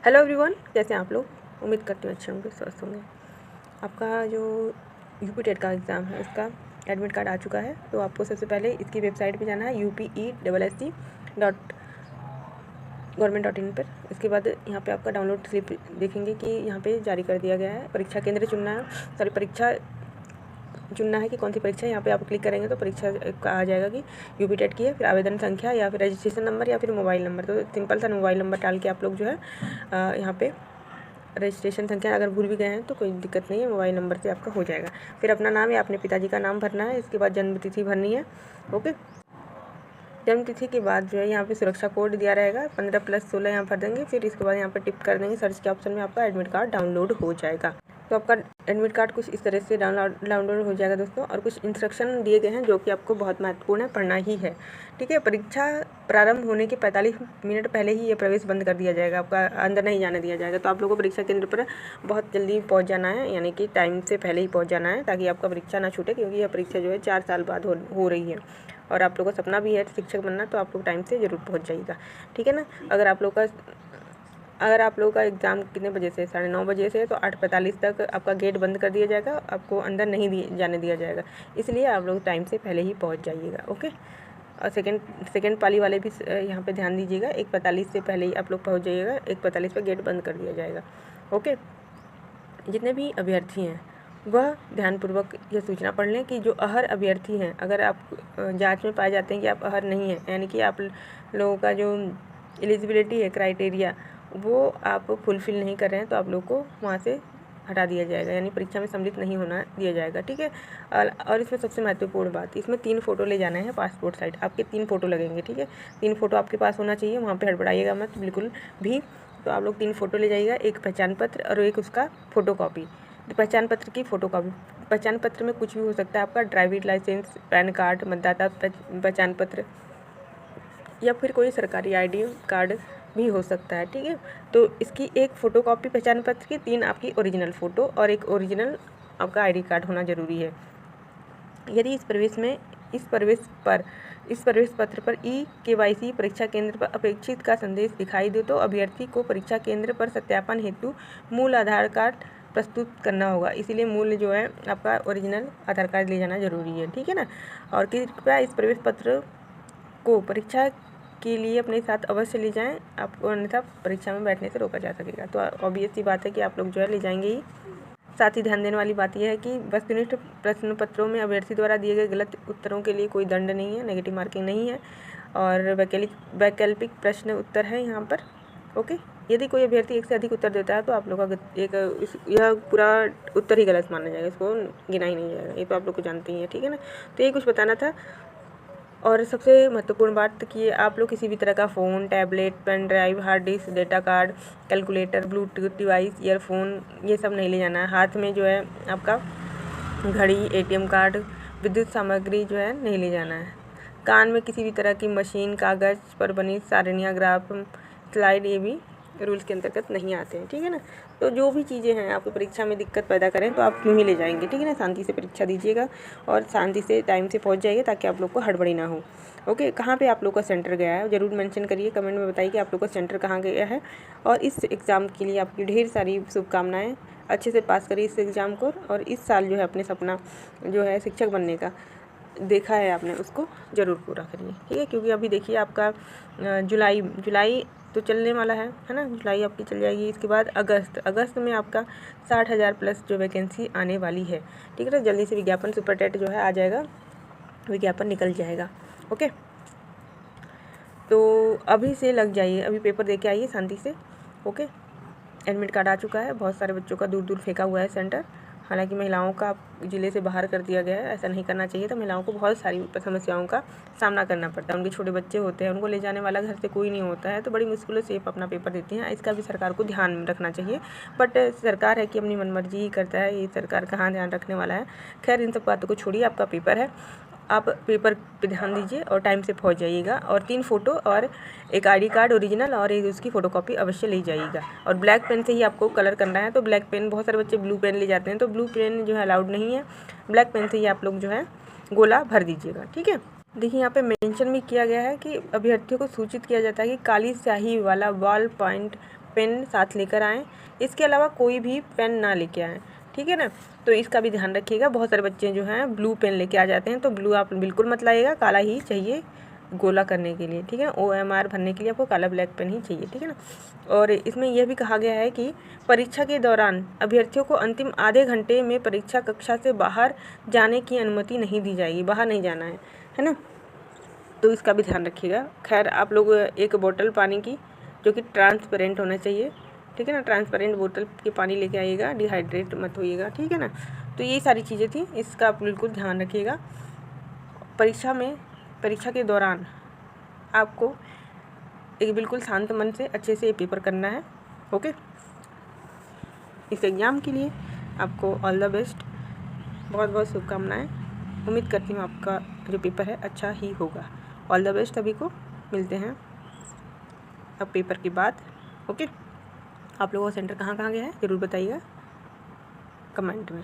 Hello everyone, कैसे हैं आप लोग। उम्मीद करती हूँ अच्छे होंगे, स्वस्थ होंगे। आपका जो यूपी टेट का एग्ज़ाम है उसका एडमिट कार्ड आ चुका है। तो आपको सबसे पहले इसकी वेबसाइट पे जाना है UPESSC.government.in पर। इसके बाद यहाँ पे आपका डाउनलोड स्लिप देखेंगे कि यहाँ पे जारी कर दिया गया है। परीक्षा केंद्र चुनना है, परीक्षा चुनना है कि कौन सी परीक्षा। यहाँ पे आप क्लिक करेंगे तो परीक्षा का आ जाएगा कि यूपी टेट की है, फिर आवेदन संख्या या फिर रजिस्ट्रेशन नंबर या फिर मोबाइल नंबर। तो सिंपल सा मोबाइल नंबर डाल के आप लोग जो है यहाँ पे रजिस्ट्रेशन संख्या अगर भूल भी गए हैं तो कोई दिक्कत नहीं है, मोबाइल नंबर से आपका हो जाएगा। फिर अपना नाम या अपने पिताजी का नाम भरना है। इसके बाद जन्म तिथि भरनी है। ओके, जन्म तिथि के बाद जो है यहाँ पे सुरक्षा कोड दिया रहेगा 15+16 यहाँ भर देंगे। फिर इसके बाद यहाँ पर टिप कर देंगे, सर्च के ऑप्शन में आपका एडमिट कार्ड डाउनलोड हो जाएगा। तो आपका एडमिट कार्ड कुछ इस तरह से डाउनलोड हो जाएगा दोस्तों। और कुछ इंस्ट्रक्शन दिए गए हैं जो कि आपको बहुत महत्वपूर्ण है, पढ़ना ही है। ठीक है, परीक्षा प्रारंभ होने के 45 मिनट पहले ही ये प्रवेश बंद कर दिया जाएगा, आपका अंदर नहीं जाने दिया जाएगा। तो आप लोगों को परीक्षा केंद्र पर बहुत जल्दी पहुंच जाना है, यानी कि टाइम से पहले ही पहुंच जाना है ताकि आपका परीक्षा ना छूटे, क्योंकि यह परीक्षा जो है 4 साल बाद हो रही है और आप लोगों का सपना भी है शिक्षक बनना। तो आप लोग टाइम से ज़रूर पहुँच जाइएगा, ठीक है ना। अगर आप लोगों का एग्ज़ाम कितने बजे से, 9:30 बजे से, तो 8:45 तक आपका गेट बंद कर दिया जाएगा, आपको अंदर नहीं जाने दिया जाएगा। इसलिए आप लोग टाइम से पहले ही पहुंच जाइएगा। ओके, और सेकेंड पाली वाले भी यहाँ पे ध्यान दीजिएगा, 1:45 से पहले ही आप लोग पहुंच जाइएगा। 1:45 पर गेट बंद कर दिया जाएगा। ओके, जितने भी अभ्यर्थी हैं वह ध्यानपूर्वक यह सूचना पढ़ लें कि जो अहर अभ्यर्थी हैं, अगर आप जांच में पाए जाते हैं कि आप अहर नहीं हैं, यानी कि आप लोगों का जो एलिजिबिलिटी है, क्राइटेरिया, वो आप फुलफ़िल नहीं कर रहे हैं, तो आप लोग को वहाँ से हटा दिया जाएगा, यानी परीक्षा में सम्मिलित नहीं होना दिया जाएगा। ठीक है, और इसमें सबसे महत्वपूर्ण बात, इसमें 3 फ़ोटो ले जाना है पासपोर्ट साइज़। आपके 3 फ़ोटो लगेंगे। ठीक है, 3 फ़ोटो आपके पास होना चाहिए, वहाँ पे हड़बड़ाइएगा मत बिल्कुल भी। तो आप लोग 3 फ़ोटो ले जाइएगा, एक पहचान पत्र और एक उसका फ़ोटोकॉपी। तो पहचान पत्र की फ़ोटोकॉपी, पहचान पत्र में कुछ भी हो सकता है, आपका ड्राइविंग लाइसेंस, पैन कार्ड, मतदाता पहचान पत्र या फिर कोई सरकारी ID कार्ड भी हो सकता है। ठीक है, तो इसकी एक फ़ोटोकॉपी पहचान पत्र की, 3 आपकी ओरिजिनल फ़ोटो और एक ओरिजिनल आपका ID कार्ड होना ज़रूरी है। यदि इस प्रवेश पत्र पर eKYC परीक्षा केंद्र पर अपेक्षित का संदेश दिखाई दे तो अभ्यर्थी को परीक्षा केंद्र पर सत्यापन हेतु मूल आधार कार्ड प्रस्तुत करना होगा। इसीलिए मूल जो है आपका ओरिजिनल आधार कार्ड ले जाना ज़रूरी है। ठीक है ना, और कृपया इस प्रवेश पत्र को परीक्षा के लिए अपने साथ अवश्य ले जाएं, आपको अन्यथा परीक्षा में बैठने से रोका जा सकेगा। तो ऑब्वियस सी बात है कि आप लोग जो है ले जाएंगे ही। साथ ही ध्यान देने वाली बात यह है कि वस्तुनिष्ठ प्रश्न पत्रों में अभ्यर्थी द्वारा दिए गए गलत उत्तरों के लिए कोई दंड नहीं है, नेगेटिव मार्किंग नहीं है, और वैकल्पिक प्रश्न उत्तर है यहाँ पर। ओके, यदि कोई अभ्यर्थी एक से अधिक उत्तर देता है तो आप लोग का यह पूरा उत्तर ही गलत माना जाएगा, इसको गिना ही नहीं जाएगा। ये तो आप लोग को जानते ही हैं। ठीक है ना, तो ये कुछ बताना था। और सबसे महत्वपूर्ण बात कि आप लोग किसी भी तरह का phone, tablet, pen drive, hard disk, data card, calculator, Bluetooth device, earphone, ये सब नहीं ले जाना है। हाथ में जो है आपका घड़ी, ATM कार्ड, विद्युत सामग्री जो है नहीं ले जाना है। कान में किसी भी तरह की मशीन, कागज़ पर बनी सारणियाँ, ग्राफ, स्लाइड, ये भी रूल्स के अंतर्गत नहीं आते हैं। ठीक है ना, तो जो भी चीज़ें हैं आपको परीक्षा में दिक्कत पैदा करें तो आप क्यों ही ले जाएंगे। ठीक है ना, शांति से परीक्षा दीजिएगा और शांति से टाइम से पहुंच जाइए ताकि आप लोग को हड़बड़ी ना हो। ओके, कहाँ पे आप लोग का सेंटर गया है ज़रूर मेंशन करिए, कमेंट में बताइए कि आप लोग का सेंटर कहाँ गया है। और इस एग्ज़ाम के लिए आपकी ढेर सारी शुभकामनाएँ। अच्छे से पास करिए इस एग्ज़ाम को, और इस साल जो है अपने सपना जो है शिक्षक बनने का देखा है आपने, उसको ज़रूर पूरा करिए। ठीक है, क्योंकि अभी देखिए आपका जुलाई तो चलने वाला है ना, जुलाई आपकी चल जाएगी। इसके बाद अगस्त में आपका 60,000 प्लस जो वैकेंसी आने वाली है। ठीक है, तो जल्दी से विज्ञापन सुपर टेट जो है आ जाएगा, विज्ञापन निकल जाएगा। ओके, तो अभी से लग जाइए, अभी पेपर दे के आइए शांति से। ओके, एडमिट कार्ड आ चुका है, बहुत सारे बच्चों का दूर दूर फेंका हुआ है सेंटर। हालांकि महिलाओं का ज़िले से बाहर कर दिया गया है, ऐसा नहीं करना चाहिए था। महिलाओं को बहुत सारी समस्याओं का सामना करना पड़ता है, उनके छोटे बच्चे होते हैं, उनको ले जाने वाला घर से कोई नहीं होता है, तो बड़ी मुश्किलों से अपना पेपर देती हैं। इसका भी सरकार को ध्यान में रखना चाहिए, बट सरकार है कि अपनी मनमर्जी ही करता है, ये सरकार कहाँ ध्यान रखने वाला है। खैर, इन सब बातों को छोड़िए, आपका पेपर है, आप पेपर पे ध्यान दीजिए और टाइम से पहुंच जाइएगा। और 3 फ़ोटो और एक ID कार्ड ओरिजिनल और एक उसकी फ़ोटोकॉपी अवश्य ले जाइएगा। और ब्लैक पेन से ही आपको कलर करना है, तो ब्लैक पेन, बहुत सारे बच्चे ब्लू पेन ले जाते हैं, तो ब्लू पेन जो है अलाउड नहीं है, ब्लैक पेन से ही आप लोग जो है गोला भर दीजिएगा। ठीक है, देखिए यहाँ पे मेंशन भी किया गया है कि अभ्यर्थियों को सूचित किया जाता है कि काली स्याही वाला बॉल पॉइंट पेन साथ लेकर आएँ। इसके अलावा कोई भी पेन ना लेके आएँ, ठीक है ना। तो इसका भी ध्यान रखिएगा। बहुत सारे बच्चे जो हैं ब्लू पेन लेके आ जाते हैं, तो ब्लू आप बिल्कुल मत लाइएगा, काला ही चाहिए गोला करने के लिए, ठीक है ना। OMR भरने के लिए आपको काला ब्लैक पेन ही चाहिए, ठीक है ना। और इसमें यह भी कहा गया है कि परीक्षा के दौरान अभ्यर्थियों को अंतिम आधे घंटे में परीक्षा कक्षा से बाहर जाने की अनुमति नहीं दी जाएगी, बाहर नहीं जाना है ना। तो इसका भी ध्यान रखिएगा। खैर आप लोग एक बोतल पानी की जो कि ट्रांसपेरेंट होना चाहिए, ठीक है ना, ट्रांसपेरेंट बोतल के पानी लेके आइएगा, डिहाइड्रेट मत होइएगा, ठीक है ना। तो यही सारी चीज़ें थी, इसका आप बिल्कुल ध्यान रखिएगा। परीक्षा के दौरान आपको एक बिल्कुल शांत मन से अच्छे से पेपर करना है, ओके। इस एग्ज़ाम के लिए आपको ऑल द बेस्ट, बहुत बहुत शुभकामनाएं। उम्मीद करती हूँ आपका जो पेपर है अच्छा ही होगा। ऑल द बेस्ट, सभी को मिलते हैं अब पेपर के बाद, ओके। आप लोगों का सेंटर कहाँ कहाँ गया है ज़रूर बताइएगा कमेंट में।